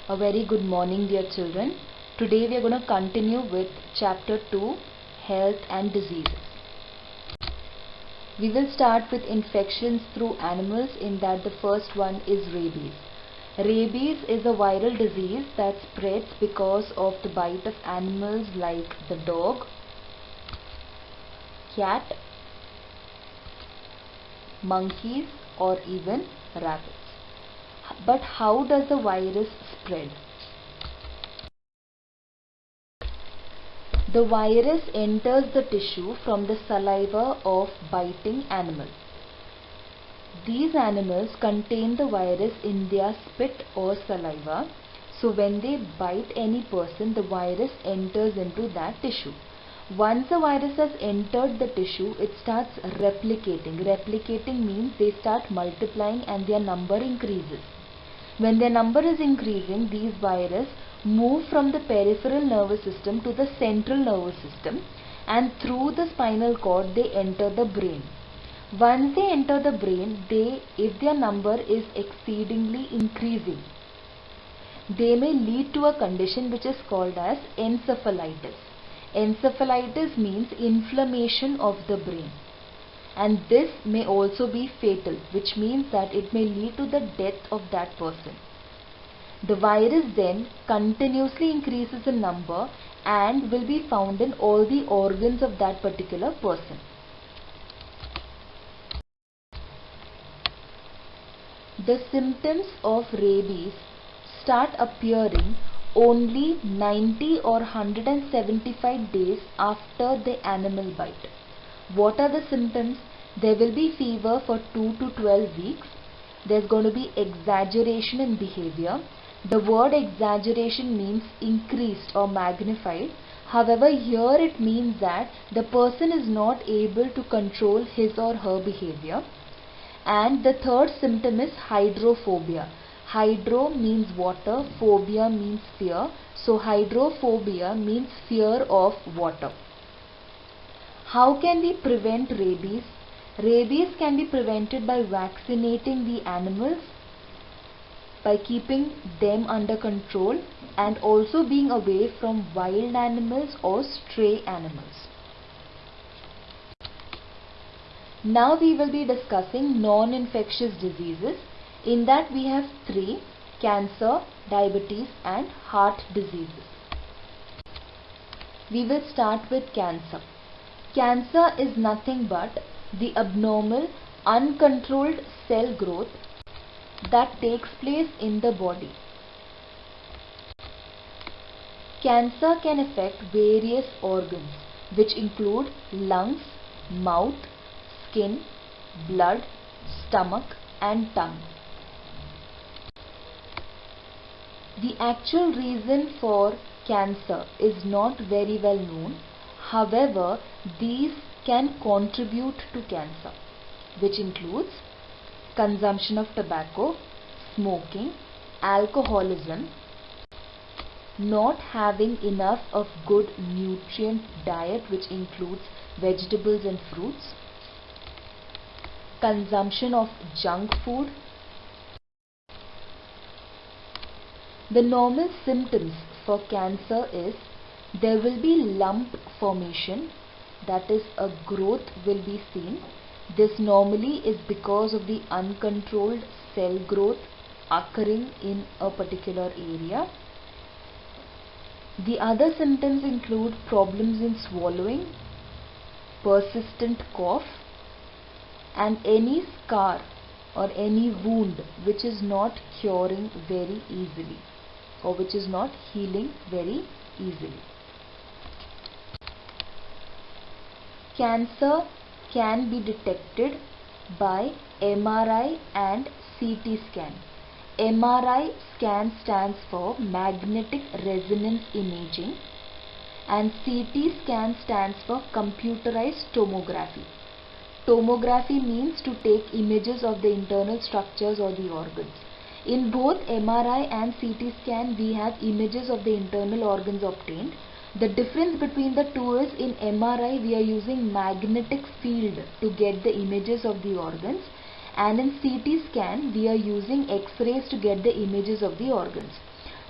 A very good morning, dear children. Today we are going to continue with chapter 2, Health and Diseases. We will start with infections through animals, in that the first one is rabies. Rabies is a viral disease that spreads because of the bite of animals like the dog, cat, monkeys or even rabbits. But how does the virus spread? The virus enters the tissue from the saliva of biting animals. These animals contain the virus in their spit or saliva, so when they bite any person, the virus enters into that tissue. Once the virus has entered the tissue, it starts replicating. Replicating means they start multiplying and their number increases. When their number is increasing, these viruses move from the peripheral nervous system to the central nervous system, and through the spinal cord they enter the brain. Once they enter the brain, if their number is exceedingly increasing, they may lead to a condition which is called as encephalitis. Encephalitis means inflammation of the brain, and this may also be fatal, which means that it may lead to the death of that person. The virus then continuously increases in number and will be found in all the organs of that particular person. The symptoms of rabies start appearing only 90 or 175 days after the animal bite. What are the symptoms? There will be fever for 2 to 12 weeks. There's going to be exaggeration in behavior. The word exaggeration means increased or magnified. However, here it means that the person is not able to control his or her behavior. And the third symptom is hydrophobia. Hydro means water, phobia means fear. So hydrophobia means fear of water. How can we prevent rabies? Rabies can be prevented by vaccinating the animals, by keeping them under control, and also being away from wild animals or stray animals. Now we will be discussing non-infectious diseases. In that we have 3: cancer, diabetes and heart diseases. We will start with cancer. Cancer is nothing but the abnormal, uncontrolled cell growth that takes place in the body. Cancer can affect various organs, which include lungs, mouth, skin, blood, stomach and tongue. The actual reason for cancer is not very well known. However, these can contribute to cancer, which includes consumption of tobacco, smoking, alcoholism, not having enough of good nutrient diet, which includes vegetables and fruits, consumption of junk food. The normal symptoms for cancer is there will be lump formation, that is a growth will be seen. This normally is because of the uncontrolled cell growth occurring in a particular area. The other symptoms include problems in swallowing, persistent cough, and any scar or any wound which is not curing very easily or which is not healing very easily. Cancer can be detected by MRI and CT scan. MRI scan stands for magnetic resonance imaging and CT scan stands for computerized tomography. Tomography means to take images of the internal structures or the organs. In both MRI and CT scan we have images of the internal organs obtained. The difference between the two is in MRI we are using magnetic field to get the images of the organs, and in CT scan we are using X-rays to get the images of the organs.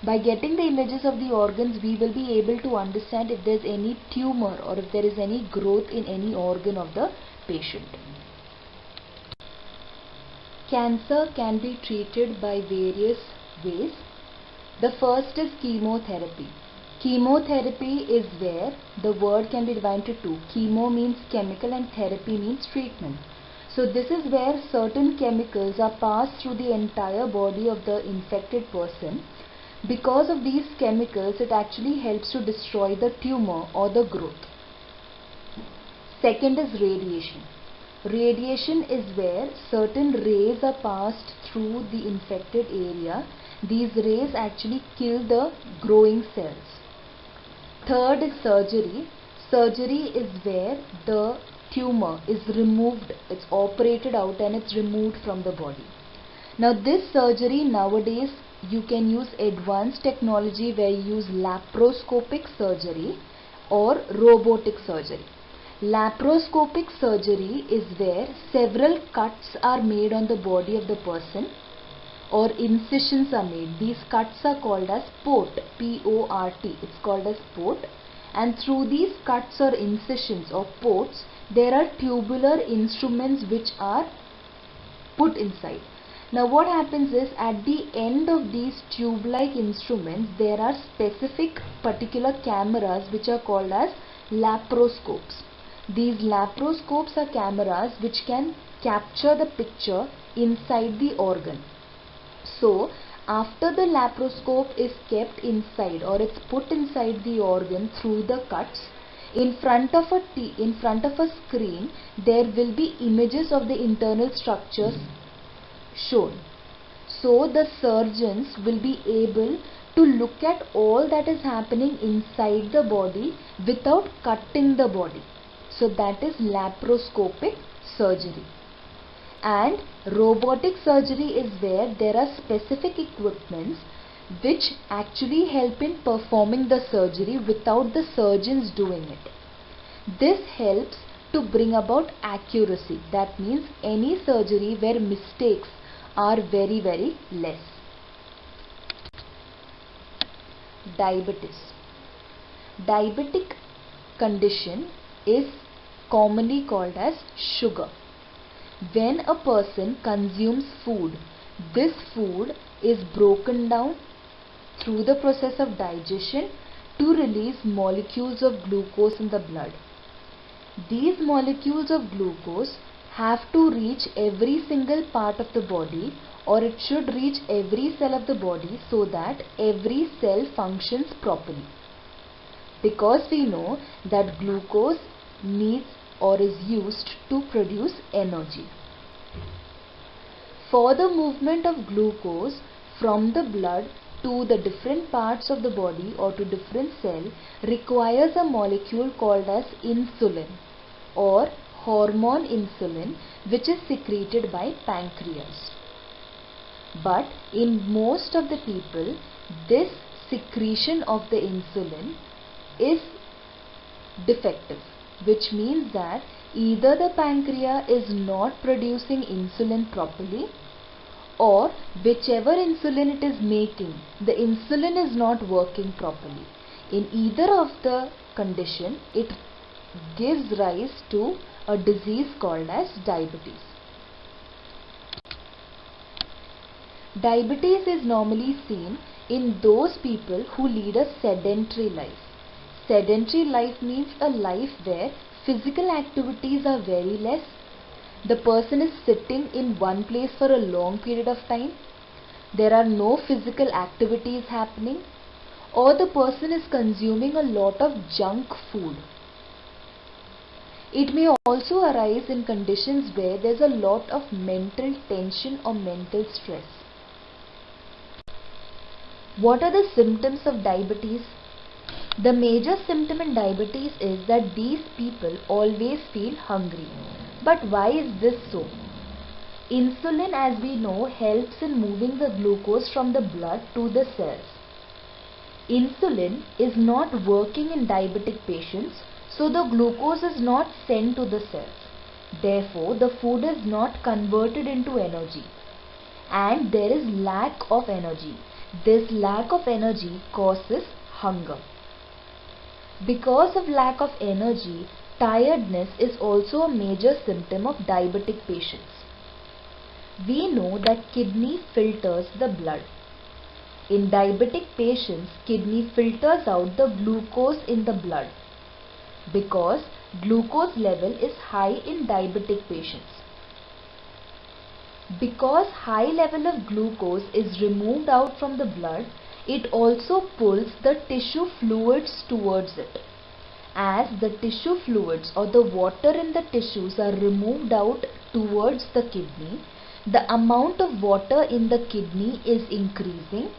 By getting the images of the organs, we will be able to understand if there is any tumor or if there is any growth in any organ of the patient. Cancer can be treated by various ways. The first is chemotherapy. Chemotherapy is where the word can be divided into two. Chemo means chemical and therapy means treatment. So this is where certain chemicals are passed through the entire body of the infected person. Because of these chemicals, it actually helps to destroy the tumor or the growth. Second is radiation. Radiation is where certain rays are passed through the infected area. These rays actually kill the growing cells. Third is surgery. Surgery is where the tumor is removed, it's operated out and it's removed from the body. Now this surgery nowadays you can use advanced technology where you use laparoscopic surgery or robotic surgery. Laparoscopic surgery is where several cuts are made on the body of the person or incisions are made. These cuts are called as port, P-O-R-T. It's called as port, and through these cuts or incisions or ports there are tubular instruments which are put inside. Now what happens is, at the end of these tube-like instruments there are specific particular cameras which are called as laparoscopes. These laparoscopes are cameras which can capture the picture inside the organ. So after the laparoscope is kept inside or it's put inside the organ through the cuts, in front of a screen there will be images of the internal structures shown. So the surgeons will be able to look at all that is happening inside the body without cutting the body. So that is laparoscopic surgery. And robotic surgery is where there are specific equipments which actually help in performing the surgery without the surgeons doing it. This helps to bring about accuracy. That means any surgery where mistakes are very, very less. Diabetes. Diabetic condition is commonly called as sugar. When a person consumes food, this food is broken down through the process of digestion to release molecules of glucose in the blood. These molecules of glucose have to reach every single part of the body, or it should reach every cell of the body so that every cell functions properly. Because we know that glucose needs or is used to produce energy. For the movement of glucose from the blood to the different parts of the body or to different cell requires a molecule called as insulin or hormone insulin, which is secreted by pancreas. But in most of the people, this secretion of the insulin is defective, which means that either the pancreas is not producing insulin properly, or whichever insulin it is making, the insulin is not working properly. In either of the condition, it gives rise to a disease called as diabetes. Diabetes is normally seen in those people who lead a sedentary life. Sedentary life means a life where physical activities are very less. The person is sitting in one place for a long period of time. There are no physical activities happening, or the person is consuming a lot of junk food. It may also arise in conditions where there is a lot of mental tension or mental stress. What are the symptoms of diabetes? The major symptom in diabetes is that these people always feel hungry. But why is this so? Insulin, as we know, helps in moving the glucose from the blood to the cells. Insulin is not working in diabetic patients, so the glucose is not sent to the cells. Therefore, the food is not converted into energy, and there is lack of energy. This lack of energy causes hunger. Because of lack of energy, tiredness is also a major symptom of diabetic patients. We know that kidney filters the blood. In diabetic patients, kidney filters out the glucose in the blood because glucose level is high in diabetic patients. Because high level of glucose is removed out from the blood, it also pulls the tissue fluids towards it. As the tissue fluids or the water in the tissues are removed out towards the kidney, the amount of water in the kidney is increasing,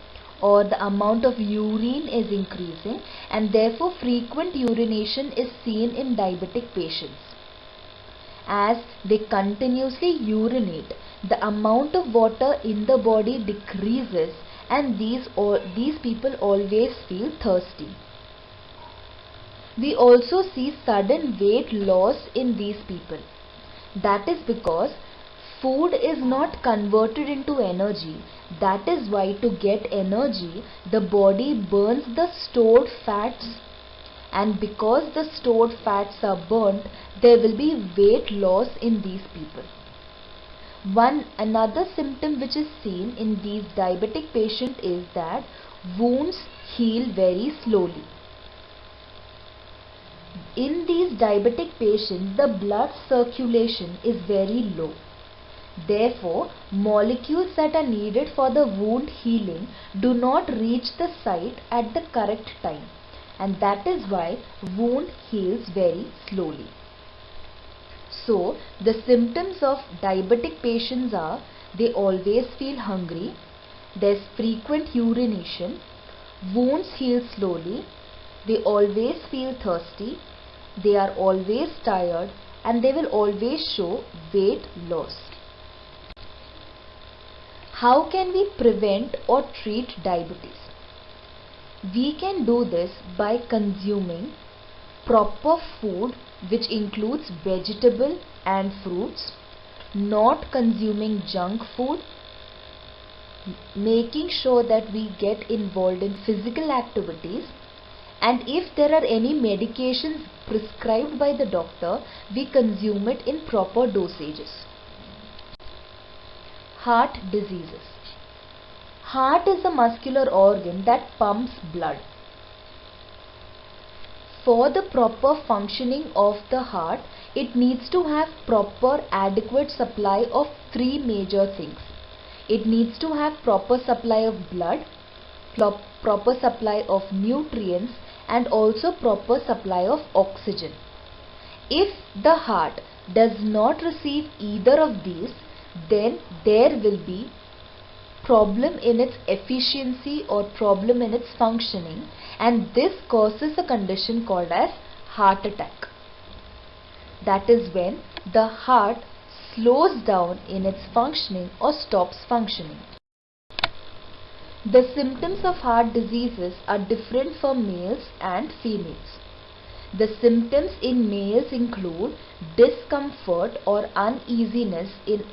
or the amount of urine is increasing, and therefore frequent urination is seen in diabetic patients. As they continuously urinate, the amount of water in the body decreases, and these people always feel thirsty. We also see sudden weight loss in these people. That is because food is not converted into energy. That is why to get energy, the body burns the stored fats, and because the stored fats are burnt, there will be weight loss in these people. Another symptom which is seen in these diabetic patients is that wounds heal very slowly. In these diabetic patients, the blood circulation is very low. Therefore, molecules that are needed for the wound healing do not reach the site at the correct time, and that is why wound heals very slowly. So, the symptoms of diabetic patients are they always feel hungry, there's frequent urination, wounds heal slowly, they always feel thirsty, they are always tired, and they will always show weight loss. How can we prevent or treat diabetes? We can do this by consuming proper food which includes vegetable and fruits, not consuming junk food, making sure that we get involved in physical activities, and if there are any medications prescribed by the doctor, we consume it in proper dosages. Heart diseases. Heart is a muscular organ that pumps blood. For the proper functioning of the heart, it needs to have proper adequate supply of three major things. It needs to have proper supply of blood, proper supply of nutrients, and also proper supply of oxygen. If the heart does not receive either of these, then there will be problem in its efficiency or problem in its functioning, and this causes a condition called as heart attack. That is when the heart slows down in its functioning or stops functioning. The symptoms of heart diseases are different for males and females. The symptoms in males include discomfort or uneasiness in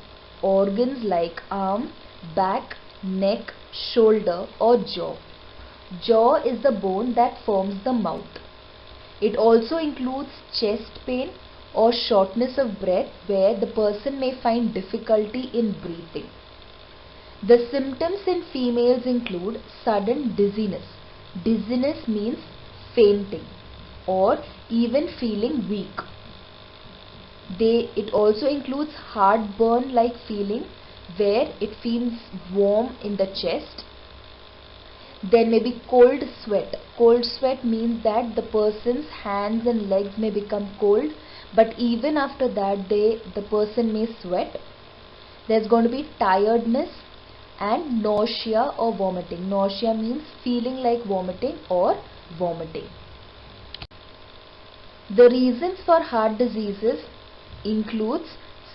organs like arm, back, neck, shoulder or jaw. Jaw is the bone that forms the mouth. It also includes chest pain or shortness of breath where the person may find difficulty in breathing. The symptoms in females include sudden dizziness. Dizziness means fainting or even feeling weak. It also includes heartburn like feeling where it feels warm in the chest. There may be cold sweat. Cold sweat means that the person's hands and legs may become cold, but even after that the person may sweat. There's going to be tiredness and nausea or vomiting. Nausea means feeling like vomiting or vomiting. The reasons for heart diseases includes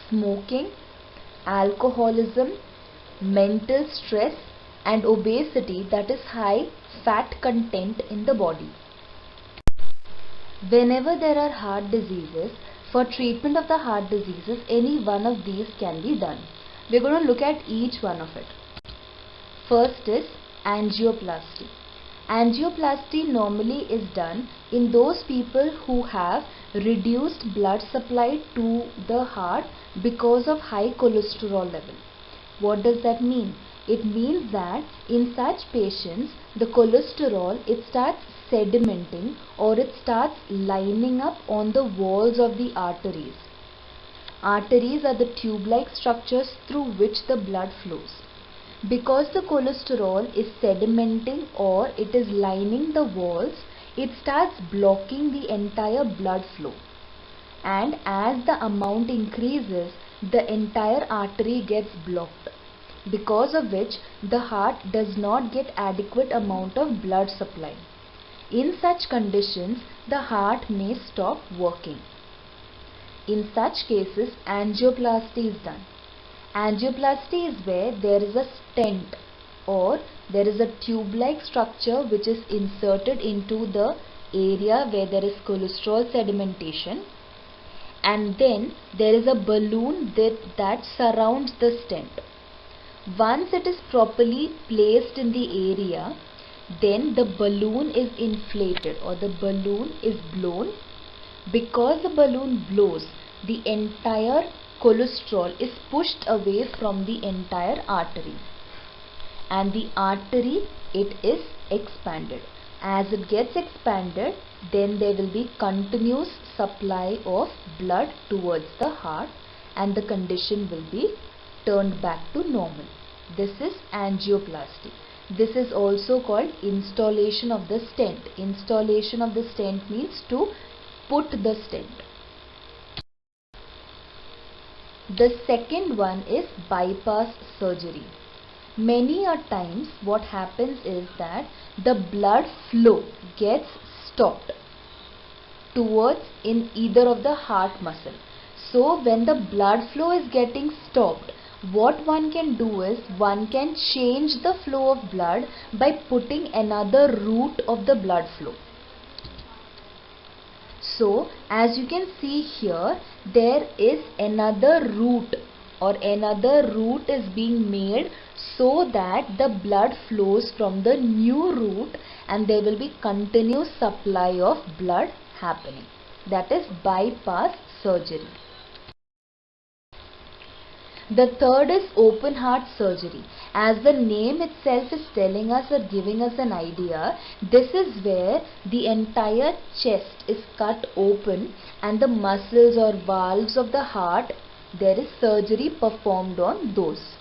smoking, alcoholism, mental stress and obesity, that is high fat content in the body. Whenever there are heart diseases, for treatment of the heart diseases, any one of these can be done. We are going to look at each one of it. First is Angioplasty. Angioplasty normally is done in those people who have reduced blood supply to the heart because of high cholesterol level. What does that mean? It means that in such patients, the cholesterol, it starts sedimenting or it starts lining up on the walls of the arteries. Arteries are the tube-like structures through which the blood flows. Because the cholesterol is sedimenting or it is lining the walls, it starts blocking the entire blood flow. And as the amount increases, the entire artery gets blocked, because of which the heart does not get adequate amount of blood supply. In such conditions, the heart may stop working. In such cases, angioplasty is done. Angioplasty is where there is a stent or there is a tube-like structure which is inserted into the area where there is cholesterol sedimentation, and then there is a balloon that surrounds the stent. Once it is properly placed in the area, then the balloon is inflated or the balloon is blown. Because the balloon blows, the entire cholesterol is pushed away from the entire artery, and the artery, it is expanded. As it gets expanded, then there will be continuous supply of blood towards the heart and the condition will be turned back to normal. This is angioplasty. This is also called installation of the stent. Installation of the stent means to put the stent. The second one is bypass surgery. Many a times what happens is that the blood flow gets stopped towards in either of the heart muscle. So when the blood flow is getting stopped, what one can do is one can change the flow of blood by putting another route of the blood flow. So as you can see here, there is another route or another route is being made so that the blood flows from the new route and there will be continuous supply of blood happening. That is bypass surgery. The third is open heart surgery. As the name itself is telling us or giving us an idea, this is where the entire chest is cut open and the muscles or valves of the heart, there is surgery performed on those.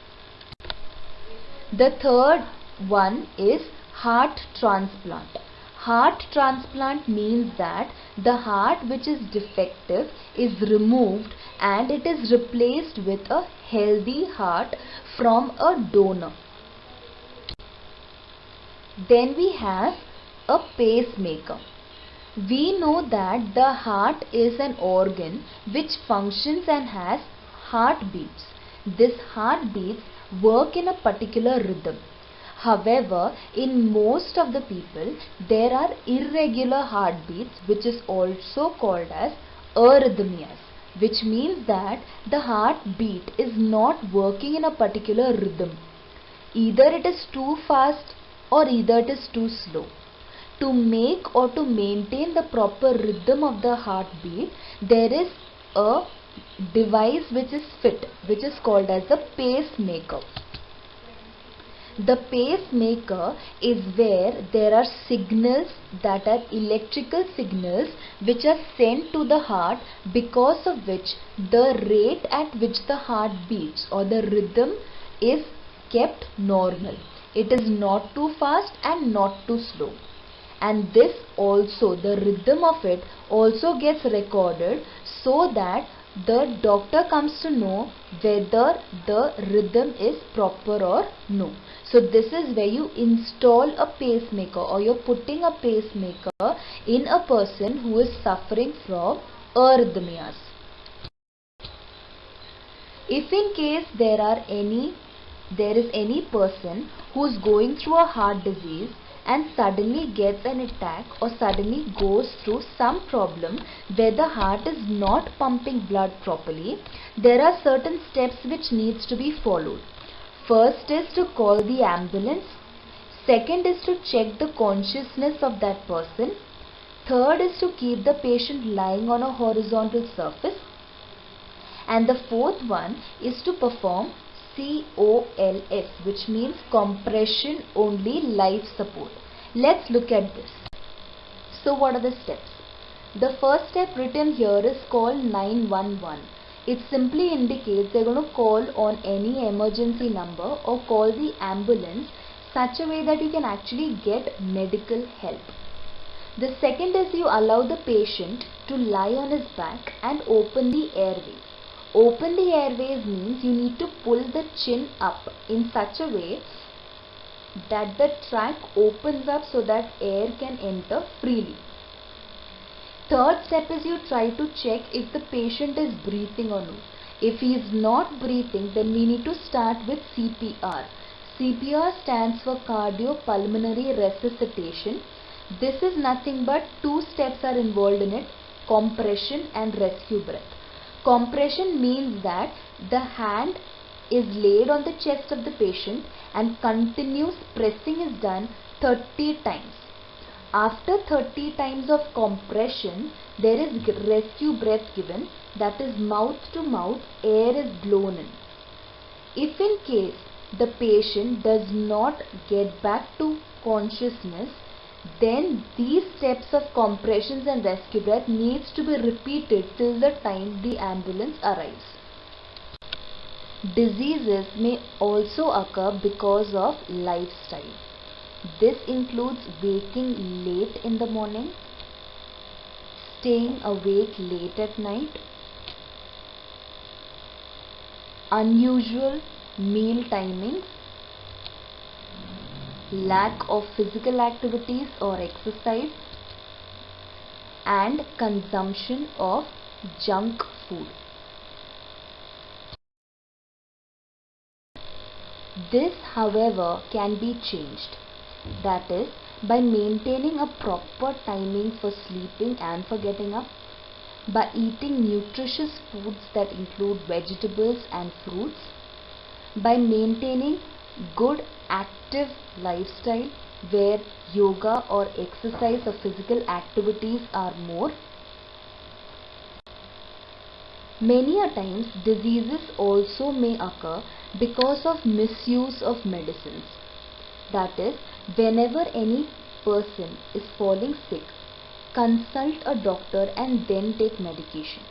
The third one is heart transplant. Heart transplant means that the heart which is defective is removed and it is replaced with a healthy heart from a donor. Then we have a pacemaker. We know that the heart is an organ which functions and has heartbeats. These heartbeats work in a particular rhythm. However, in most of the people, there are irregular heartbeats, which is also called as arrhythmias, which means that the heartbeat is not working in a particular rhythm. Either it is too fast or either it is too slow. To make or to maintain the proper rhythm of the heartbeat, there is a device which is fit, which is called as the pacemaker. The pacemaker is where there are signals that are electrical signals which are sent to the heart, because of which the rate at which the heart beats or the rhythm is kept normal. It is not too fast and not too slow. And this also, the rhythm of it also gets recorded so that the doctor comes to know whether the rhythm is proper or no. So this is where you install a pacemaker or you're putting a pacemaker in a person who is suffering from arrhythmias. If in case there is any person who is going through a heart disease and suddenly gets an attack or suddenly goes through some problem where the heart is not pumping blood properly, there are certain steps which needs to be followed. First is to call the ambulance. Second is to check the consciousness of that person. Third is to keep the patient lying on a horizontal surface. And the fourth one is to perform COLS, which means compression only life support. Let's look at this. So what are the steps? The first step written here is called 911. It simply indicates they're going to call on any emergency number or call the ambulance such a way that you can actually get medical help. The second is you allow the patient to lie on his back and open the airways. Open the airways means you need to pull the chin up in such a way that the tract opens up so that air can enter freely. Third step is you try to check if the patient is breathing or not. If he is not breathing, then we need to start with CPR. CPR stands for cardiopulmonary resuscitation. This is nothing but two steps are involved in it: compression and rescue breath. Compression means that the hand is laid on the chest of the patient and continuous pressing is done 30 times. After 30 times of compression, there is rescue breath given, that is mouth to mouth, air is blown in. If in case the patient does not get back to consciousness, then these steps of compressions and rescue breath needs to be repeated till the time the ambulance arrives. Diseases may also occur because of lifestyle. This includes waking late in the morning, staying awake late at night, unusual meal timings, lack of physical activities or exercise, and consumption of junk food. This, however, can be changed. That is, by maintaining a proper timing for sleeping and for getting up, by eating nutritious foods that include vegetables and fruits, by maintaining good active lifestyle where yoga or exercise or physical activities are more. Many a times diseases also may occur because of misuse of medicines. That is, whenever any person is falling sick, consult a doctor and then take medication.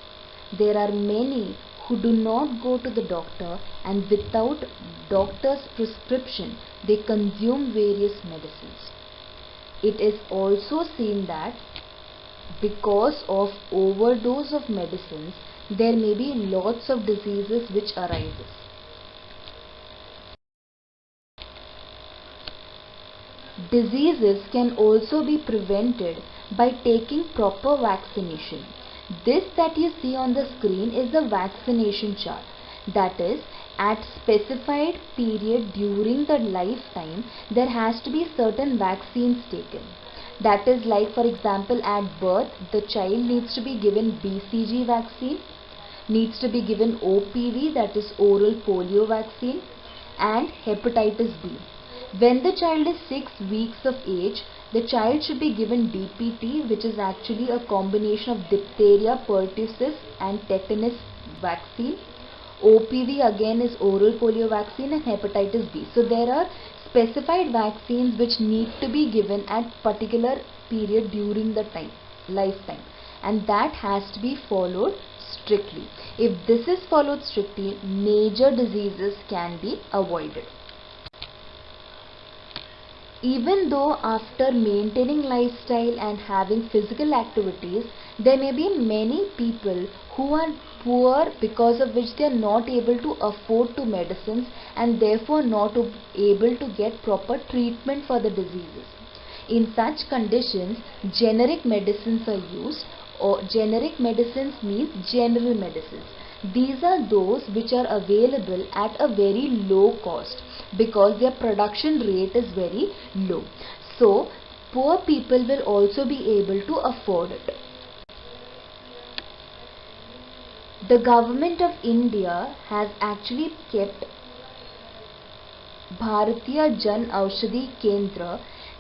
There are many who do not go to the doctor and without doctor's prescription they consume various medicines. It is also seen that because of overdose of medicines there may be lots of diseases which arises. Diseases can also be prevented by taking proper vaccination. This that you see on the screen is the vaccination chart. That is, at specified period during the lifetime, there has to be certain vaccines taken. That is, like for example, at birth, the child needs to be given BCG vaccine, needs to be given OPV, that is oral polio vaccine, and hepatitis B. When the child is 6 weeks of age, the child should be given DPT, which is actually a combination of diphtheria, pertussis and tetanus vaccine. OPV again is oral polio vaccine, and hepatitis B. So there are specified vaccines which need to be given at particular period during the lifetime, and that has to be followed strictly. If this is followed strictly, major diseases can be avoided. Even though after maintaining lifestyle and having physical activities, there may be many people who are poor, because of which they are not able to afford to medicines and therefore not able to get proper treatment for the diseases. In such conditions, generic medicines are used, or generic medicines means general medicines. These are those which are available at a very low cost because their production rate is very low. So, poor people will also be able to afford it. The government of India has actually kept Bharatiya Jan Aushadhi Kendra,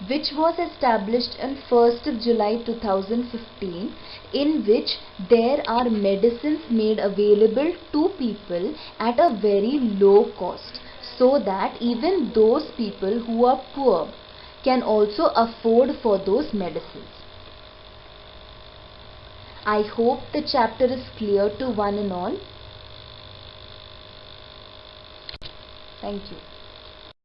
which was established on 1st of July 2015, in which there are medicines made available to people at a very low cost, so that even those people who are poor can also afford for those medicines. I hope the chapter is clear to one and all. Thank you.